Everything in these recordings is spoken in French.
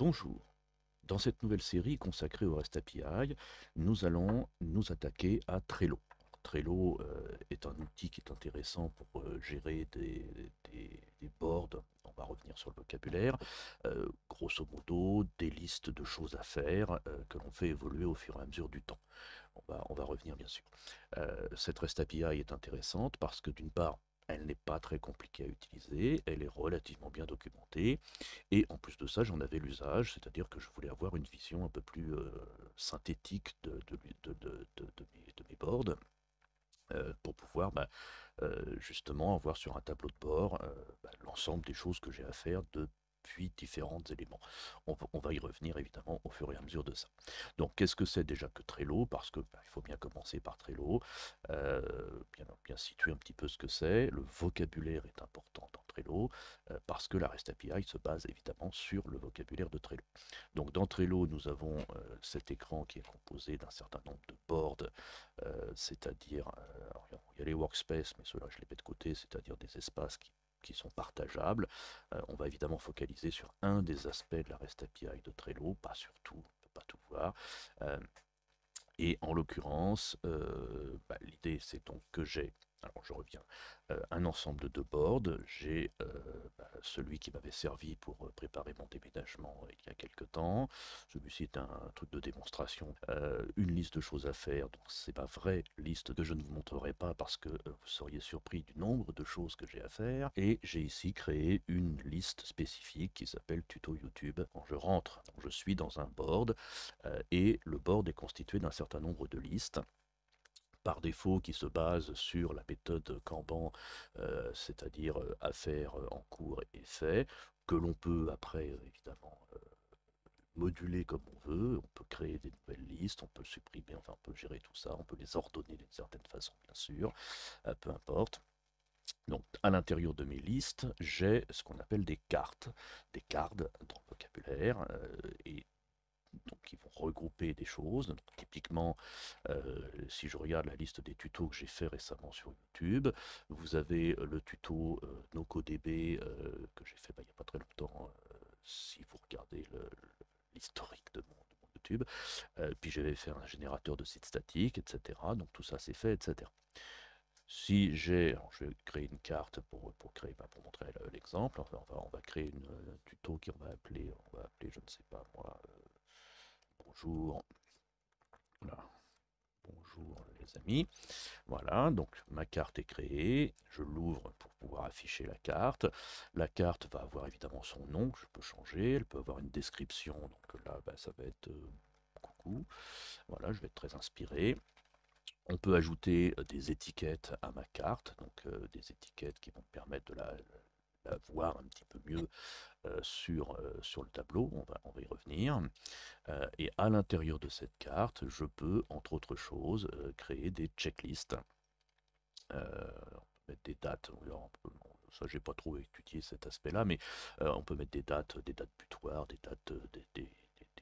Bonjour. Dans cette nouvelle série consacrée au REST API, nous allons nous attaquer à Trello. Trello est un outil qui est intéressant pour gérer des boards. On va revenir sur le vocabulaire. Grosso modo, des listes de choses à faire que l'on fait évoluer au fur et à mesure du temps. On va revenir bien sûr. Cette REST API est intéressante parce que d'une part, elle n'est pas très compliquée à utiliser, elle est relativement bien documentée, et en plus de ça, j'en avais l'usage, c'est-à-dire que je voulais avoir une vision un peu plus synthétique de mes boards, pour pouvoir justement avoir sur un tableau de bord l'ensemble des choses que j'ai à faire depuis différents éléments. On va y revenir évidemment au fur et à mesure de ça. Donc qu'est-ce que c'est déjà que Trello? Parce que il faut bien commencer par Trello, bien situer un petit peu ce que c'est. Le vocabulaire est important dans Trello, parce que la REST API se base évidemment sur le vocabulaire de Trello. Donc dans Trello, nous avons cet écran qui est composé d'un certain nombre de boards, c'est-à-dire, alors, il y a les workspaces, mais ceux-là je les mets de côté, c'est-à-dire des espaces qui sont partageables. On va évidemment focaliser sur un des aspects de la REST API de Trello, pas sur tout, on ne peut pas tout voir. Euh, et en l'occurrence, l'idée c'est donc que j'ai, alors je reviens, un ensemble de deux boards. J'ai celui qui m'avait servi pour préparer mon déménagement il y a quelque temps. Celui-ci est un truc de démonstration. Une liste de choses à faire, donc c'est ma vraie liste que je ne vous montrerai pas parce que vous seriez surpris du nombre de choses que j'ai à faire. Et j'ai ici créé une liste spécifique qui s'appelle tuto YouTube. Quand je rentre, donc je suis dans un board, et le board est constitué d'un certain nombre de listes par défaut qui se base sur la méthode Kanban, c'est-à-dire à faire en cours et fait, que l'on peut après évidemment moduler comme on veut. On peut créer des nouvelles listes, on peut supprimer, enfin on peut gérer tout ça, on peut les ordonner d'une certaine façon bien sûr, peu importe. Donc, à l'intérieur de mes listes, j'ai ce qu'on appelle des cards dans le vocabulaire, et donc qui vont regrouper des choses. Donc, typiquement, si je regarde la liste des tutos que j'ai fait récemment sur YouTube, vous avez le tuto NoCoDB que j'ai fait il n'y a pas très longtemps, si vous regardez l'historique de mon YouTube. Puis j'avais fait un générateur de sites statiques, etc. Donc tout ça c'est fait, etc. Si j'ai, alors je vais créer une carte pour montrer l'exemple. Enfin, on va créer un tuto on va appeler, je ne sais pas moi, bonjour, voilà, bonjour les amis. Voilà, donc ma carte est créée, je l'ouvre pour pouvoir afficher la carte. La carte va avoir évidemment son nom, que je peux changer, elle peut avoir une description, donc là ça va être coucou, voilà, je vais être très inspiré. On peut ajouter des étiquettes à ma carte, donc des étiquettes qui vont me permettre de la voir un petit peu mieux sur le tableau, on va y revenir. Et à l'intérieur de cette carte, je peux, entre autres choses, créer des checklists. On peut mettre des dates, ça j'ai pas trop étudié cet aspect-là, mais on peut mettre des dates butoirs, des dates, des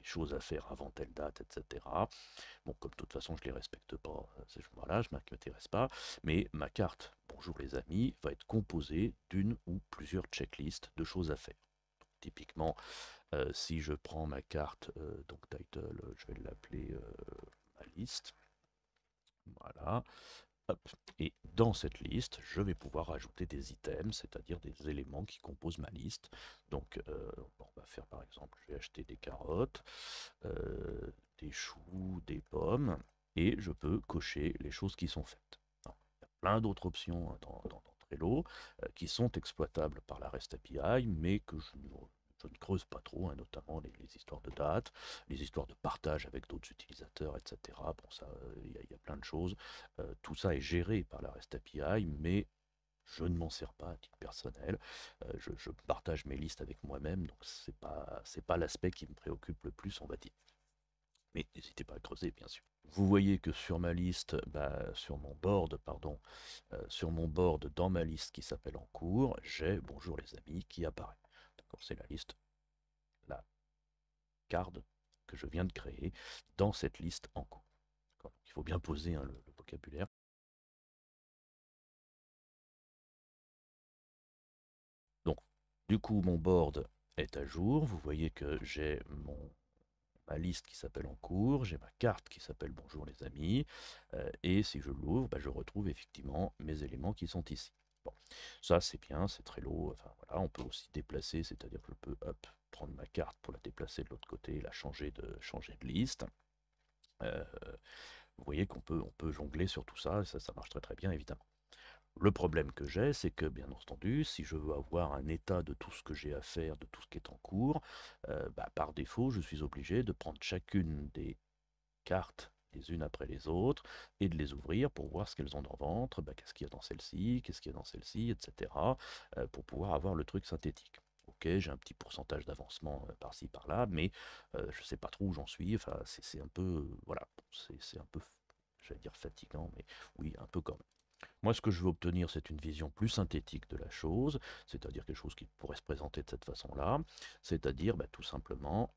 choses à faire avant telle date, etc. Bon, comme de toute façon je les respecte pas, ces choses-là, je ne m'intéresse pas, mais ma carte Bonjour les amis va être composée d'une ou plusieurs checklists de choses à faire. Donc, typiquement, si je prends ma carte, donc title, je vais l'appeler ma liste, voilà. Hop. Et dans cette liste, je vais pouvoir ajouter des items, c'est-à-dire des éléments qui composent ma liste. Donc, on va faire par exemple, je vais acheter des carottes, des choux, des pommes, et je peux cocher les choses qui sont faites. Alors, il y a plein d'autres options dans Trello qui sont exploitables par la REST API, mais que je ne creuse pas trop, hein, notamment les histoires de date, les histoires de partage avec d'autres utilisateurs, etc. Bon, ça, il y a plein de choses. Tout ça est géré par la REST API, mais je ne m'en sers pas à titre personnel. Je partage mes listes avec moi-même, donc c'est pas l'aspect qui me préoccupe le plus, on va dire. Mais n'hésitez pas à creuser, bien sûr. Vous voyez que sur ma liste, sur mon board, pardon, sur mon board, dans ma liste qui s'appelle en cours, j'ai Bonjour les amis qui apparaît. D'accord, c'est la liste, la card que je viens de créer dans cette liste en cours. Donc, il faut bien poser, hein, le vocabulaire. Donc, du coup, mon board est à jour. Vous voyez que j'ai ma liste qui s'appelle en cours, j'ai ma carte qui s'appelle bonjour les amis, et si je l'ouvre, bah, je retrouve effectivement mes éléments qui sont ici. Bon, ça c'est bien, c'est Trello, enfin voilà, on peut aussi déplacer, c'est-à-dire que je peux hop, prendre ma carte pour la déplacer de l'autre côté et la changer de liste. Euh, Vous voyez on peut jongler sur tout ça, et ça marche très très bien évidemment. Le problème que j'ai, c'est que, bien entendu, si je veux avoir un état de tout ce que j'ai à faire, de tout ce qui est en cours, bah, par défaut, je suis obligé de prendre chacune des cartes les unes après les autres et de les ouvrir pour voir ce qu'elles ont en ventre, bah, qu'est-ce qu'il y a dans celle-ci, qu'est-ce qu'il y a dans celle-ci, etc., pour pouvoir avoir le truc synthétique. Ok, j'ai un petit pourcentage d'avancement par-ci, par-là, mais je ne sais pas trop où j'en suis. Enfin, c'est un peu, voilà, c'est un peu, j'allais dire fatigant, mais oui, un peu quand même. Moi, ce que je veux obtenir, c'est une vision plus synthétique de la chose, c'est-à-dire quelque chose qui pourrait se présenter de cette façon-là, c'est-à-dire bah, tout simplement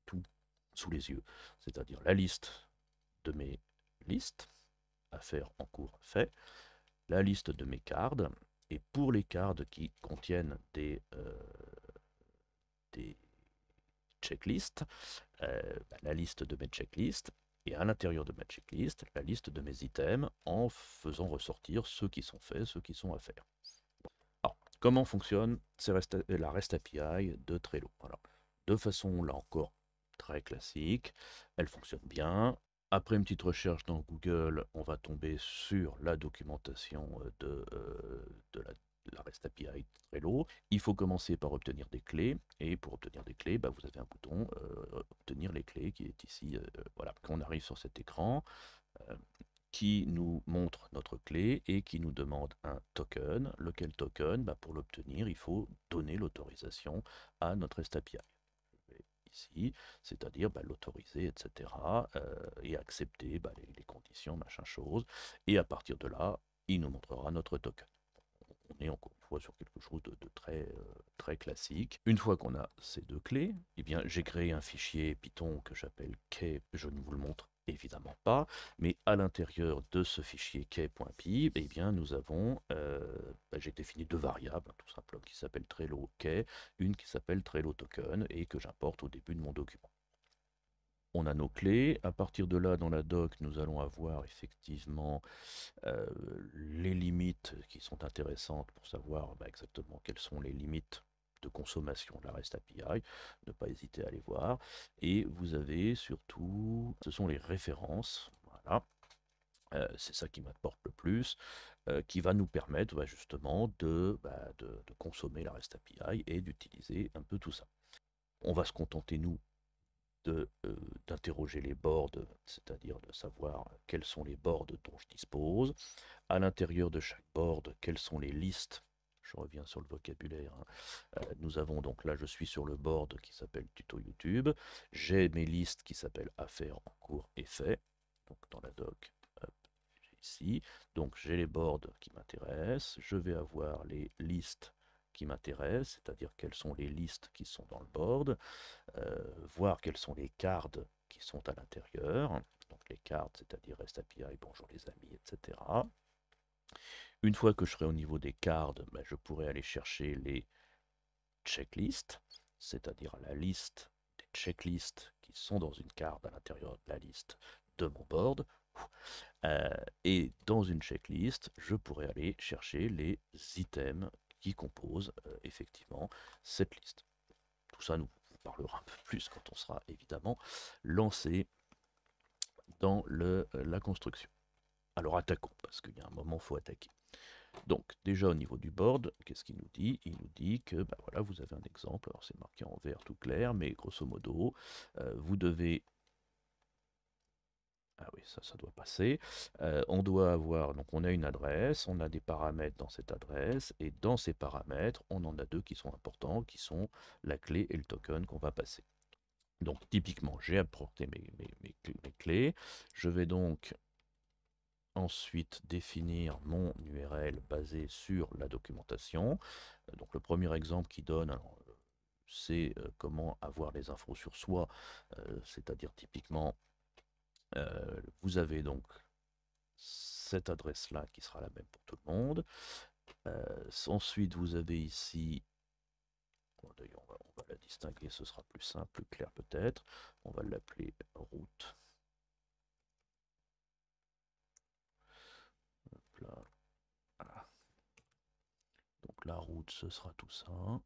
tout sous les yeux, c'est-à-dire la liste de mes listes à faire en cours fait, la liste de mes cards, et pour les cards qui contiennent des checklists, bah, la liste de mes checklists, et à l'intérieur de ma checklist, la liste de mes items en faisant ressortir ceux qui sont faits, ceux qui sont à faire. Alors, comment fonctionne la REST API de Trello? Alors, de façon, là encore, très classique, elle fonctionne bien. Après une petite recherche dans Google, on va tomber sur la documentation de la REST API de Trello. Il faut commencer par obtenir des clés, et pour obtenir des clés, bah, vous avez un bouton obtenir les clés qui est ici. Voilà, quand on arrive sur cet écran, euh, qui nous montre notre clé et qui nous demande un token, lequel token, bah, pour l'obtenir, il faut donner l'autorisation à notre REST API. Ici, c'est-à-dire bah, l'autoriser, etc., et accepter bah, les conditions, machin chose, et à partir de là, il nous montrera notre token. On est encore une fois sur quelque chose de très classique. Une fois qu'on a ces deux clés, eh bien, j'ai créé un fichier Python que j'appelle key, je ne vous le montre évidemment pas, mais à l'intérieur de ce fichier key.py, eh bien, nous avons, bah, j'ai défini deux variables, tout simplement, qui s'appellent Trello key, une qui s'appelle Trello token, et que j'importe au début de mon document. On a nos clés. À partir de là, dans la doc, nous allons avoir effectivement les limites qui sont intéressantes pour savoir bah, exactement quelles sont les limites de consommation de la REST API, ne pas hésiter à les voir. Et vous avez surtout, ce sont les références, voilà, c'est ça qui m'apporte le plus, qui va nous permettre bah, justement de consommer la REST API et d'utiliser un peu tout ça. On va se contenter, nous, d'interroger les boards, c'est-à-dire de savoir quels sont les boards dont je dispose. À l'intérieur de chaque board, quelles sont les listes. Je reviens sur le vocabulaire, hein. Nous avons donc là, je suis sur le board qui s'appelle tuto YouTube. J'ai mes listes qui s'appellent affaires en cours et faits. Donc dans la doc, hop, j'ai ici. Donc j'ai les boards qui m'intéressent. Je vais avoir les listes qui m'intéressent, c'est-à-dire quelles sont les listes qui sont dans le board, voir quels sont les cards qui sont à l'intérieur. Donc les cards, c'est-à-dire REST API, bonjour les amis, etc. Une fois que je serai au niveau des cards, ben, je pourrai aller chercher les checklists, c'est-à-dire la liste des checklists qui sont dans une carte à l'intérieur de la liste de mon board. Euh, et dans une checklist, je pourrais aller chercher les items qui composent effectivement cette liste. Tout ça nous parlera un peu plus quand on sera évidemment lancé dans la construction. Alors attaquons, parce qu'il y a un moment, il faut attaquer. Donc déjà au niveau du board, qu'est-ce qu'il nous dit? Il nous dit que bah, voilà, vous avez un exemple, alors c'est marqué en vert tout clair, mais grosso modo, vous devez... Ah oui, ça doit passer. On doit avoir, donc on a une adresse, on a des paramètres dans cette adresse, et dans ces paramètres, on en a deux qui sont importants, qui sont la clé et le token qu'on va passer. Donc typiquement, j'ai apporté mes clés. Je vais donc ensuite définir mon URL basé sur la documentation. Donc le premier exemple qui donne, c'est comment avoir les infos sur soi, c'est-à-dire typiquement, vous avez donc cette adresse-là qui sera la même pour tout le monde. Ensuite, vous avez ici, d'ailleurs distinguer, ce sera plus simple, plus clair peut-être. On va l'appeler route. Hop là. Voilà. Donc la route, ce sera tout ça.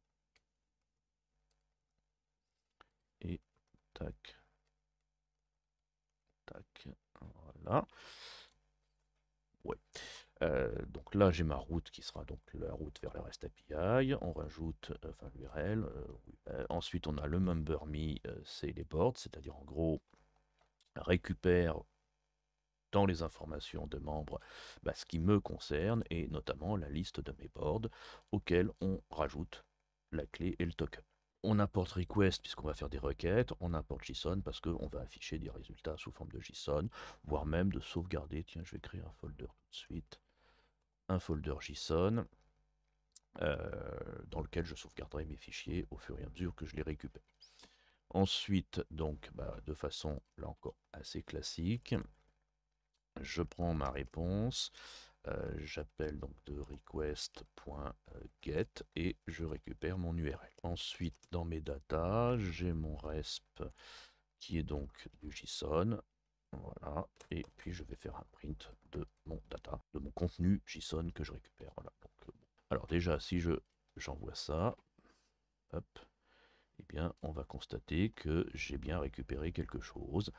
Et tac, tac, voilà. Ouais. Donc là, j'ai ma route qui sera donc la route vers le REST API. On rajoute enfin l'URL. Oui. Ensuite, on a le member me, c'est les boards, c'est-à-dire en gros, récupère dans les informations de membres ce qui me concerne et notamment la liste de mes boards auxquels on rajoute la clé et le token. On importe request puisqu'on va faire des requêtes, on importe JSON parce qu'on va afficher des résultats sous forme de JSON, voire même de sauvegarder. Tiens, je vais créer un folder tout de suite, un folder JSON dans lequel je sauvegarderai mes fichiers au fur et à mesure que je les récupère. Ensuite, donc, de façon là encore assez classique, je prends ma réponse, j'appelle donc de request.get et je récupère mon URL. Ensuite, dans mes datas, j'ai mon resp qui est donc du JSON. Voilà, et puis je vais faire un print de mon data, de mon contenu JSON que je récupère. Voilà. Donc, alors déjà, si j'envoie ça, hop, eh bien, on va constater que j'ai bien récupéré quelque chose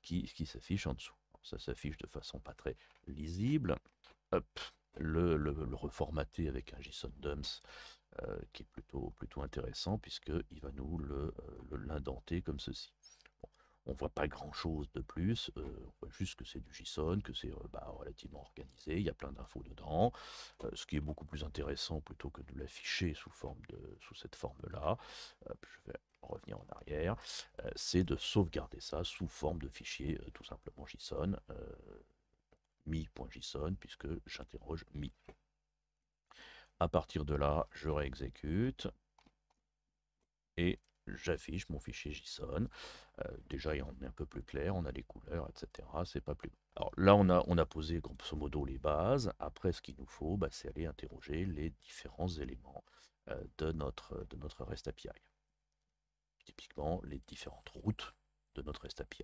qui s'affiche en dessous. Ça s'affiche de façon pas très lisible. Hop, le reformater avec un JSON dumps qui est plutôt intéressant puisqu'il va nous l'indenter comme ceci. Bon, on voit pas grand chose de plus, on voit juste que c'est du JSON, que c'est relativement organisé, il y a plein d'infos dedans, ce qui est beaucoup plus intéressant plutôt que de l'afficher sous cette forme-là. Je vais revenir en arrière, c'est de sauvegarder ça sous forme de fichier tout simplement JSON, mi.json puisque j'interroge mi. À partir de là, je réexécute et j'affiche mon fichier JSON. Déjà, on est un peu plus clair, on a les couleurs, etc. C'est pas plus. Alors là, on a posé grosso modo les bases. Après, ce qu'il nous faut, c'est aller interroger les différents éléments de notre REST API. Typiquement, les différentes routes de notre REST API.